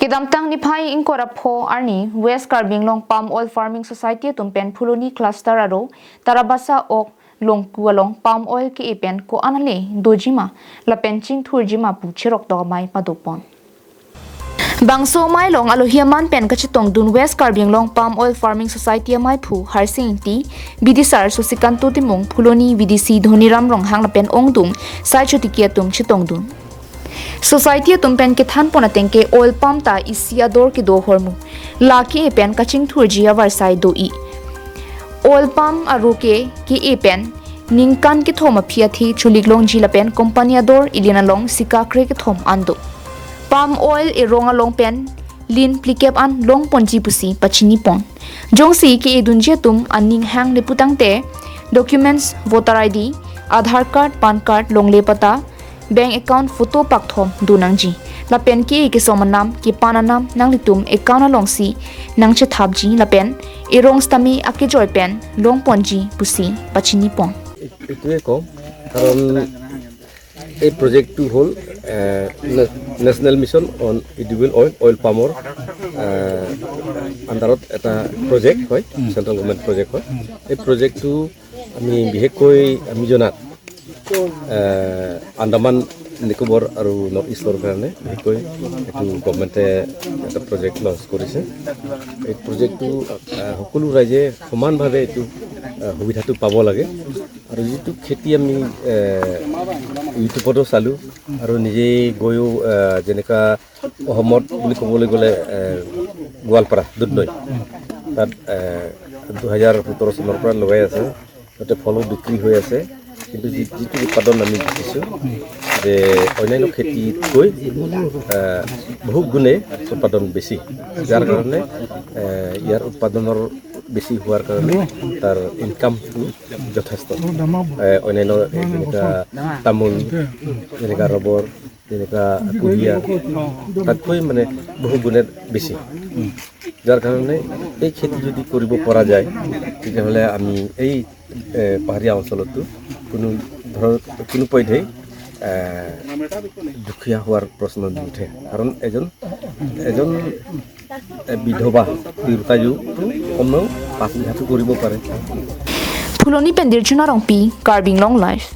Kidamtang ni Pai Inkorapho Arni West Karbinglong Palm Oil Farming Society tumpen Phuloni Cluster aro Tarabasa ok Longkualong Palm Oil ki ipen ko anale dojima la penching thurjima puchirok dogmai padopon Bangso mai long alohiaman pen kachitong dun West Karbinglong Palm Oil Farming Society mai phu harsing ti bidisar susikanto timong Phuloni VDC Dhoniram rong hang la pen ongdung sai chotikia tum chitong dun Society tumpen ke than pona tengke oil palm ta isiador ki do hormu laki pen kaching thurjia varsai do I oil palm aruke ki epen ningkan ki thoma phia thi chuliklong jila pen company ador ilina long sikakre ki thom ando palm oil e ronga long pen lin plikep an long ponji pusi pachini pon jongsi ki edunje tum aning hang le putangte documents voter ID aadhar card pan card long le pata bank account photo pakthom dunangji lapen ki somanam ki pananam nanglitum account alongsi nangche thabji lapen irong stami ake joy pen long ponji pusi pachini pon এটুৱে কম কাৰণ এই প্ৰজেক্টটো হ'ল national mission on edible oil পামৰ আণ্ডাৰত এটা project হয় central government project হয় এই প্ৰজেক্টটো আমি বিশেষকৈ আমি জনাত আন্দামান নিকোবৰ আৰু নৰ্থ ইষ্টৰ কাৰণে বিশেষকৈ এইটো গভৰ্ণমেণ্টে এটা প্ৰজেক্ট লঞ্চ কৰিছে এই প্ৰজেক্টটো সকলো ৰাইজে সমানভাৱে এইটো সুবিধাটো পাব লাগে আৰু যিটো খেতি আমি ইউটিউবতো চালোঁ আৰু নিজেই গৈও যেনেকুৱা অসমত বুলি ক'বলৈ গ'লে গোৱালপাৰা দুধনৈ তাত 2017 চনৰ পৰা লগাই আছে তাতে ফলো বিক্ৰী হৈ আছে কিন্তু যিটো উৎপাদন আমি দেখিছোঁ যে অন্যান্য খেতিতকৈ বহু গুণে উৎপাদন বেছি যাৰ কাৰণে ইয়াৰ উৎপাদনৰ বেছি হোৱাৰ কাৰণে তাৰ ইনকামটো যথেষ্ট অন্যান্য যেনেকুৱা তামোল যেনেকুৱা ৰবৰ যেনেকুৱা কুঁহিয়াৰ তাতকৈ মানে বহু গুণে বেছি যাৰ কাৰণে এই খেতি যদি কৰিব পৰা যায় তেতিয়াহ'লে আমি এই পাহাৰীয়া অঞ্চলতো কোনো পধ্যেই দুখীয়া হোৱাৰ প্ৰশ্ন নুঠে কাৰণ এজন বিধৱা তিৰোতায়ো কমেও 5 বিঘাটো কৰিব পাৰে Phuloni pendir chunarong pi Karbinglong life